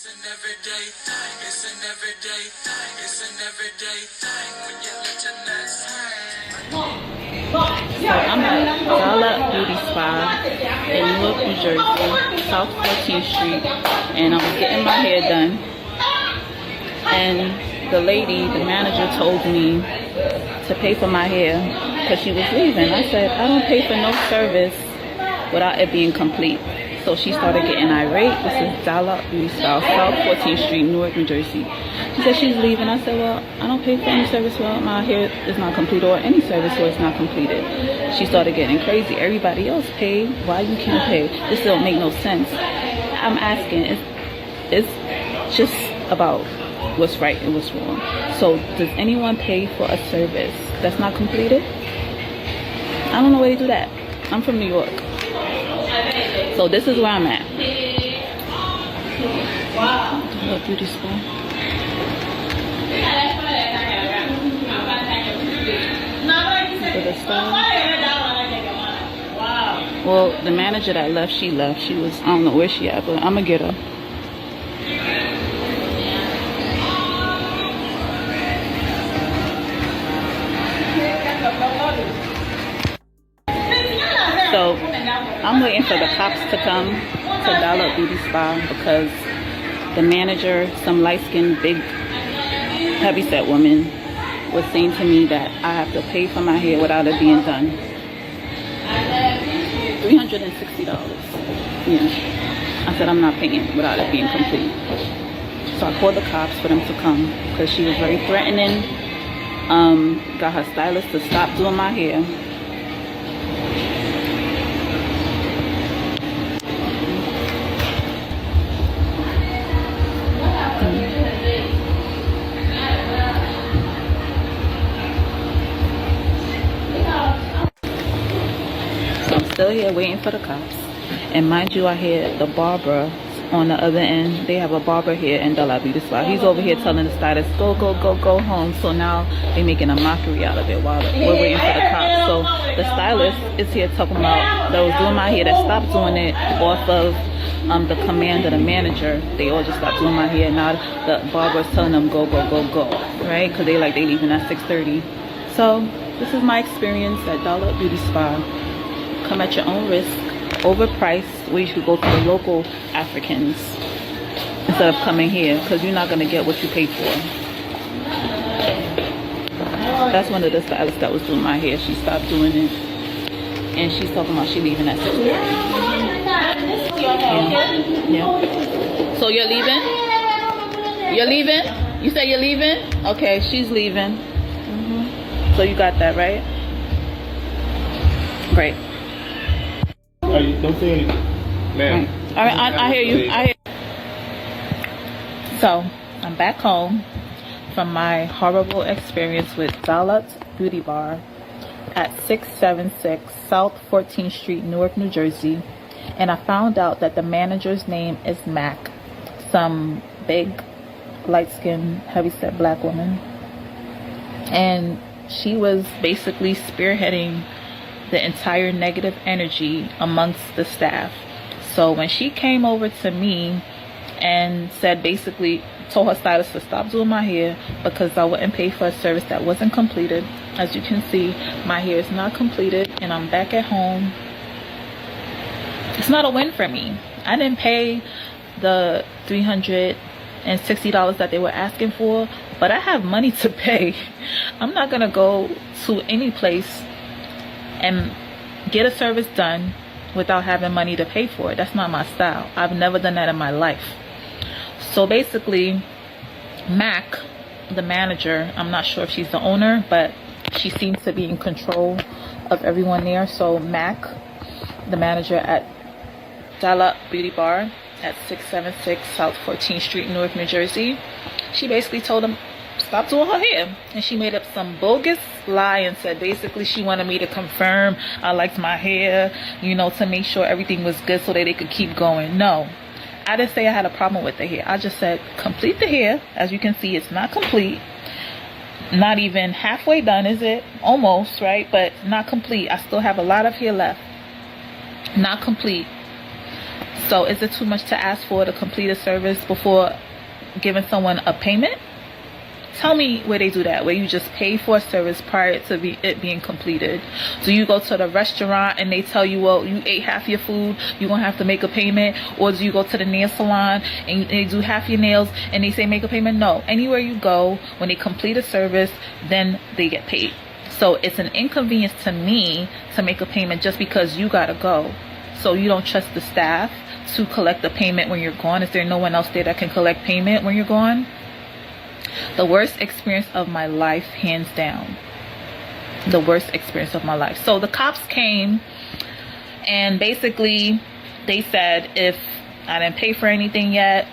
It's an everyday thing. It's an everyday thing. It's an everyday thing when you let your nuts hang. So I'm at Salon Beauty Spa in Newark, New Jersey, South 14th Street, and I was getting my hair done. And the lady, the manager, told me to pay for my hair because she was leaving. I said, I don't pay for no service without it being complete. So she started getting irate. This is Salon Beauty Spa, South 14th Street, Newark, New Jersey. She said she's leaving. I said, well, I don't pay for any service while my hair is not complete, or any service where it's not completed. She started getting crazy. Everybody else paid. Why you can't pay? This don't make no sense. I'm asking, it's just about what's right and what's wrong. So does anyone pay for a service that's not completed? I don't know where they do that. I'm from New York. So this is where I'm at. Wow. Beauty spa. For the style. Well, the manager that left, she left. She was, I don't know where she at, but I'm gonna get her. So I'm waiting for the cops to come to Salon Beauty Spa because the manager, some light-skinned, big, heavy-set woman, was saying to me that I have to pay for my hair without it being done. $360. Yeah. I said I'm not paying without it being complete. So I called the cops for them to come because she was very threatening. Got her stylist to stop doing my hair. Still here waiting for the cops, and mind you, I hear the barber on the other end. They have a barber here in Salon Beauty Spa. He's over here telling the stylist, go home. So now they're making a mockery out of it while we're waiting for the cops. So the stylist is here talking about that was doing my hair, that stopped doing it off of the command of the manager. They all just stopped doing my hair. Now the barber is telling them go, right? Because they leaving at 6:30. So this is my experience at Salon Beauty Spa. Come at your own risk, overpriced, where you should go to the local Africans instead of coming here, because you're not going to get what you pay for. That's one of the stylists that was doing my hair. She stopped doing it, and she's talking about she leaving at 6:30. Yeah. So you're leaving? You're leaving? You say you're leaving? Okay, she's leaving. So you got that, right? Great. Don't say anything, ma'am. All right, I hear you. I hear. So I'm back home from my horrible experience with Salon Beauty Bar at 676 South 14th Street, Newark, New Jersey, and I found out that the manager's name is Mac, some big, light-skinned, heavy-set black woman, and she was basically spearheading the entire negative energy amongst the staff. So when she came over to me and said, basically told her stylist to stop doing my hair because I wouldn't pay for a service that wasn't completed. As you can see, my hair is not completed and I'm back at home. It's not a win for me. I didn't pay the $360 that they were asking for, but I have money to pay. I'm not gonna go to any place and get a service done without having money to pay for it. That's not my style. I've never done that in my life. So basically, Mac, the manager, I'm not sure if she's the owner, but she seems to be in control of everyone there. So Mac, the manager at Salon Beauty Bar at 676 South 14th Street, Newark, New Jersey, she basically told him stop doing her hair, and she made up some bogus lie and said basically she wanted me to confirm I liked my hair, you know, to make sure everything was good so that they could keep going. No, I didn't say I had a problem with the hair. I just said complete the hair. As you can see, it's not complete, not even halfway done, is it? Almost, right? But not complete. I still have a lot of hair left, not complete. So is it too much to ask for to complete a service before giving someone a payment? Tell me where they do that, where you just pay for a service prior to it being completed. Do you go to the restaurant and they tell you, well, you ate half your food, you're going to have to make a payment? Or do you go to the nail salon and they do half your nails and they say make a payment? No. Anywhere you go, when they complete a service, then they get paid. So it's an inconvenience to me to make a payment just because you got to go. So you don't trust the staff to collect the payment when you're gone? Is there no one else there that can collect payment when you're gone? The worst experience of my life, hands down. The worst experience of my life. So the cops came and basically they said if I didn't pay for anything yet,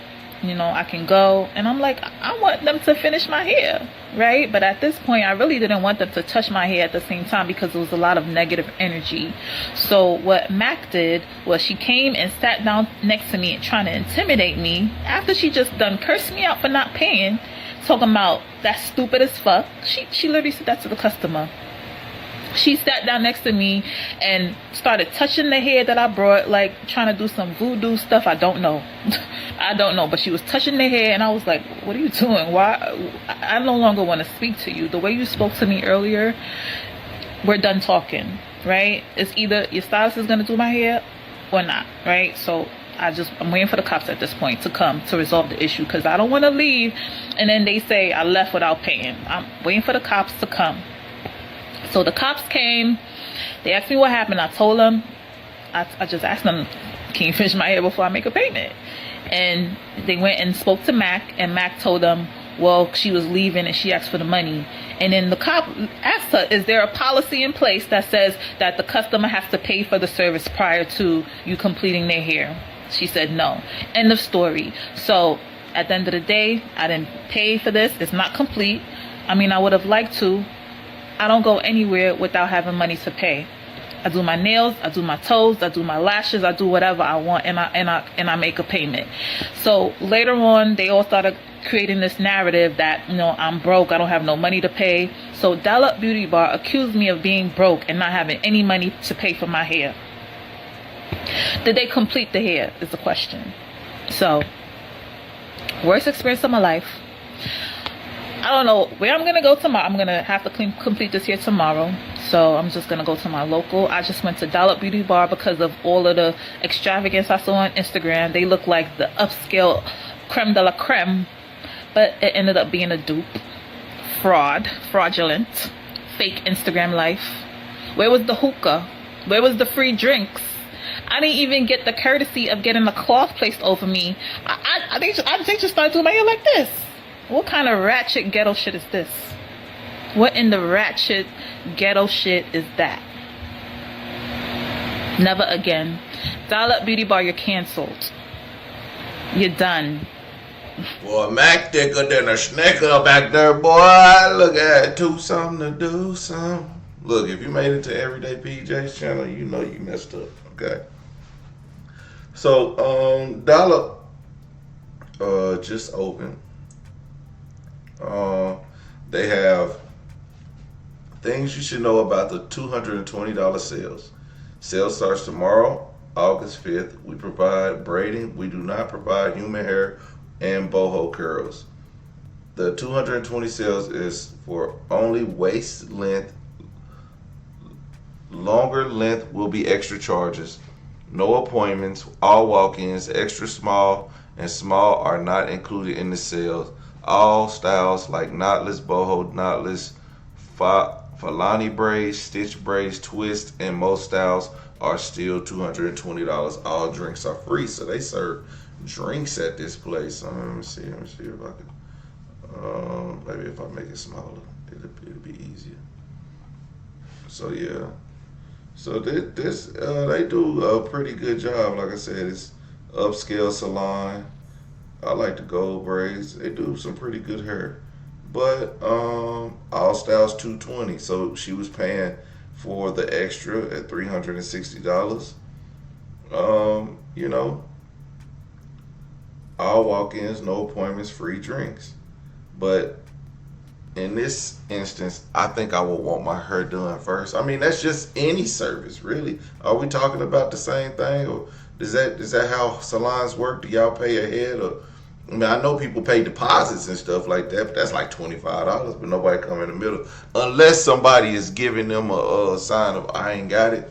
you know, I can go. And I'm like, I want them to finish my hair, right? But at this point, I really didn't want them to touch my hair at the same time because there was a lot of negative energy. So what Mac did was she came and sat down next to me and trying to intimidate me after she just done cursed me out for not paying. Talking about that's stupid as fuck. She literally said that to the customer. She sat down next to me and started touching the hair that I brought, like trying to do some voodoo stuff. I don't know. I don't know, but she was touching the hair and I was like, what are you doing? Why? I no longer want to speak to you. The way you spoke to me earlier, we're done talking, right? It's either your stylist is going to do my hair or not, right? So I'm waiting for the cops at this point to come to resolve the issue because I don't want to leave and then they say I left without paying. I'm waiting for the cops to come. So the cops came. They asked me what happened. I told them, I just asked them, can you finish my hair before I make a payment? And they went and spoke to Mac, and Mac told them, well, she was leaving and she asked for the money. And then the cop asked her, is there a policy in place that says that the customer has to pay for the service prior to you completing their hair? She said no. End of story. So at the end of the day, I didn't pay for this. It's not complete. I mean, I would have liked to. I don't go anywhere without having money to pay. I do my nails, I do my toes, I do my lashes, I do whatever I want, and I make a payment. So later on, they all started creating this narrative that, you know, I'm broke, I don't have no money to pay. So Dollar Beauty Bar accused me of being broke and not having any money to pay for my hair. Did they complete the hair is the question. So, worst experience of my life. I don't know where I'm gonna go tomorrow. I'm gonna have to complete this here tomorrow. So I'm just gonna go to my local. I just went to Dollar Beauty Bar because of all of the extravagance I saw on Instagram. They look like the upscale creme de la creme, but it ended up being a dupe. Fraudulent, fake Instagram life. Where was the hookah? Where was the free drinks? I didn't even get the courtesy of getting a cloth placed over me. I think they just started doing my hair like this. What kind of ratchet ghetto shit is this? What in the ratchet ghetto shit is that? Never again. Dollar Beauty Bar, you're canceled. You're done. Boy, Mac thicker than a snicker back there, boy. Look at it. Too something to do, something. Look, if you made it to Everyday PJ's channel, you know you messed up, okay? So, Dollar just opened. They have things you should know about the $220 sales. Sale starts tomorrow, August 5th. We provide braiding. We do not provide human hair and boho curls. The 220 sales is for only waist length. Longer length will be extra charges. No appointments, all walk-ins. Extra small and small are not included in the sales. All styles like knotless, boho, knotless, Falani braids, stitch braids, twist, and most styles are still $220. All drinks are free, so they serve drinks at this place. Let me see if I can. Maybe if I make it smaller, it'll be easier. So yeah. So this they do a pretty good job. Like I said, it's upscale salon. I like the gold braids. They do some pretty good hair. But all styles $220. So she was paying for the extra at $360. You know, all walk-ins, no appointments, free drinks. But in this instance, I think I would want my hair done first. I mean, that's just any service, really. Are we talking about the same thing, or Is that how salons work? Do y'all pay ahead, or I mean, I know people pay deposits and stuff like that, but that's like $25, but nobody come in the middle unless somebody is giving them a sign of I ain't got it.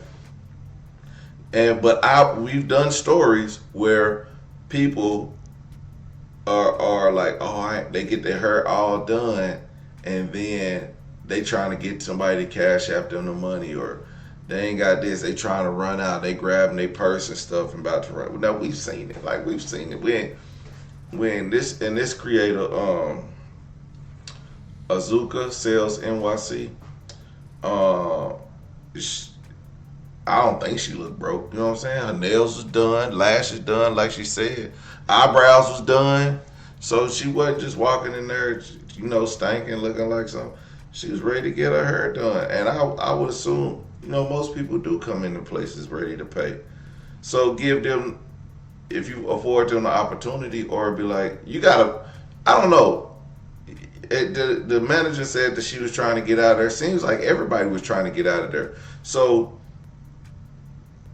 But we've done stories where people are like, they get their hair all done, and then they trying to get somebody to cash app them the money, or they ain't got this. They trying to run out. They grabbing their purse and stuff and about to run. Now we've seen it. Like we've seen it. When this creator, Azuka Sales NYC, I don't think she looked broke. You know what I'm saying? Her nails was done, lashes done, like she said. Eyebrows was done. So she wasn't just walking in there, stinking, looking like something. She was ready to get her hair done. And I would assume, most people do come into places ready to pay. So give them, if you afford them the opportunity, or be like, I don't know. The manager said that she was trying to get out of there. Seems like everybody was trying to get out of there. So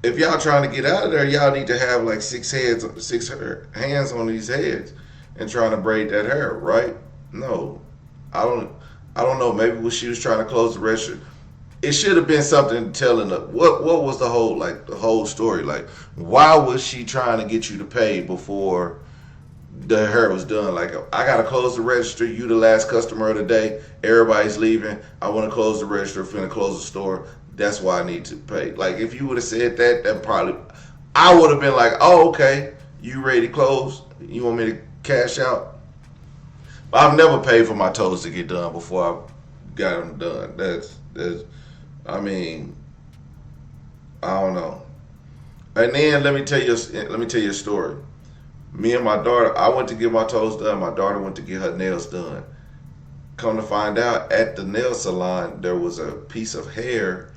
if y'all trying to get out of there, y'all need to have like 6 hands on these heads and trying to braid that hair, right? No, I don't know. Maybe when she was trying to close the register, it should have been something telling her what was the whole story. Like, why was she trying to get you to pay before the hair was done? Like, I gotta close the register. You the last customer of the day. Everybody's leaving. I want to close the register. Finna close the store. That's why I need to pay. Like, if you would have said that probably, I would have been like, oh, okay, you ready to close? You want me to cash out? But I've never paid for my toes to get done before I got them done. That's I mean, I don't know. And then let me tell you a story. Me and my daughter, I went to get my toes done. My daughter went to get her nails done. Come to find out, at the nail salon, there was a piece of hair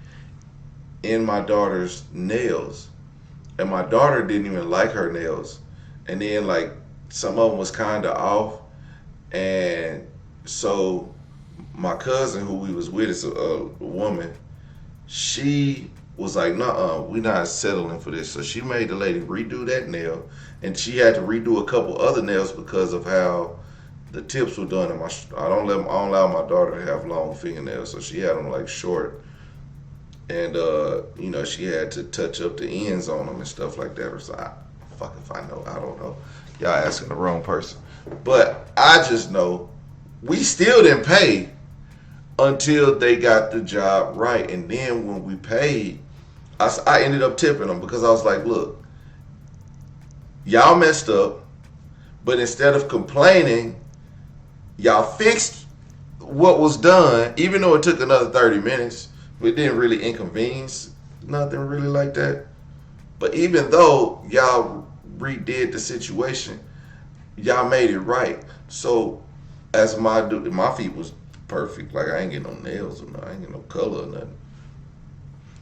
in my daughter's nails, and my daughter didn't even like her nails, and then like some of them was kind of off, and so my cousin, who we was with, is a woman, she was like, "Nuh-uh, we not settling for this." So she made the lady redo that nail, and she had to redo a couple other nails because of how the tips were done. And I don't allow my daughter to have long fingernails, so she had them like short. And she had to touch up the ends on them and stuff like that. Or so if I know, I don't know. Y'all asking the wrong person. But I just know we still didn't pay until they got the job right. And then when we paid, I ended up tipping them because I was like, look, y'all messed up, but instead of complaining, y'all fixed what was done, even though it took another 30 minutes. It didn't really inconvenience nothing really like that. But even though y'all redid the situation, y'all made it right. So as my feet was perfect. Like, I ain't getting no nails or nothing. I ain't getting no color or nothing.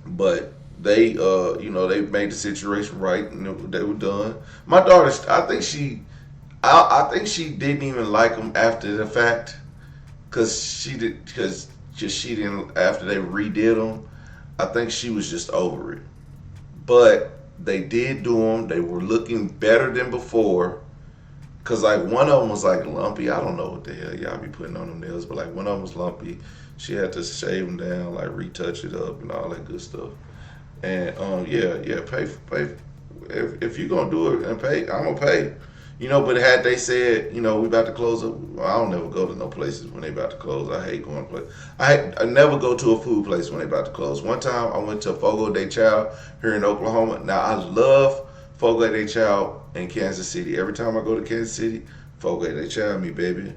But they they made the situation right, and they were done. My daughter, I think she didn't even like them after the fact, because she didn't, after they redid them. I think she was just over it. But they did do them. They were looking better than before. Cause like one of them was like lumpy. I don't know what the hell y'all be putting on them nails, but like one of them was lumpy. She had to shave them down, like retouch it up and all that good stuff. And pay. If you gonna do it and pay, I'm gonna pay. But had they said, we about to close up, I don't never go to no places when they about to close. I hate going to places. I never go to a food place when they about to close. One time I went to Fogo de Chao here in Oklahoma. Now I love Fogo de Chao in Kansas City. Every time I go to Kansas City, Fogo de Chao me, baby.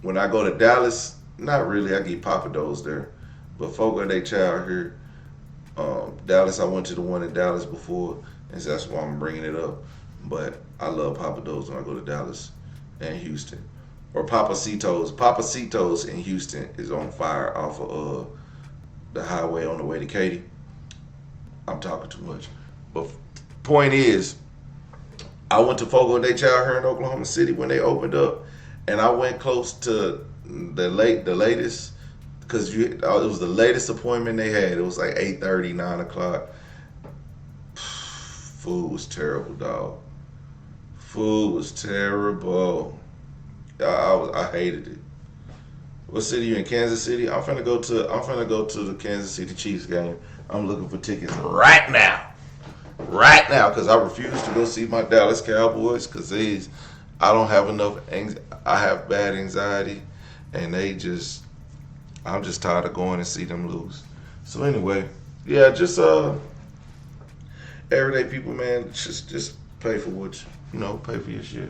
When I go to Dallas, not really. I get Papados there. But Fogo de Chao here, Dallas, I went to the one in Dallas before, and so that's why I'm bringing it up. But I love Papados when I go to Dallas and Houston. Or Papacitos. Papacitos in Houston is on fire off of the highway on the way to Katy. I'm talking too much. But point is, I went to Fogo de Chao here in Oklahoma City when they opened up, and I went close to the latest, because it was the latest appointment they had. It was like 8:30, 9 o'clock. Food was terrible, dog. Food was terrible. I hated it. What city you in? Kansas City? I'm finna go to the Kansas City Chiefs game. I'm looking for tickets right now. Right now, because I refuse to go see my Dallas Cowboys because I don't have enough I have bad anxiety, and I'm just tired of going and see them lose. So anyway, yeah, just everyday people, man, just pay for pay for your shit.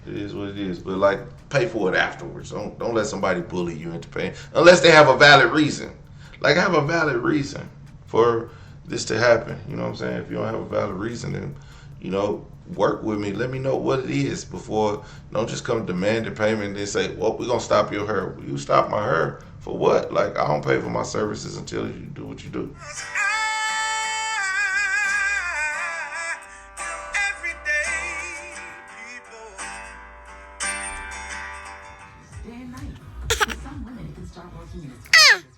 It is what it is, but like pay for it afterwards. Don't let somebody bully you into paying unless they have a valid reason. Like have a valid reason for this to happen. You know what I'm saying? If you don't have a valid reason, then work with me. Let me know what it is before. Don't just come demanding payment and then say, well, we're gonna stop your hair. You stop my hair for what? Like I don't pay for my services until you do what you do. Day and night. For some women, it can start working in its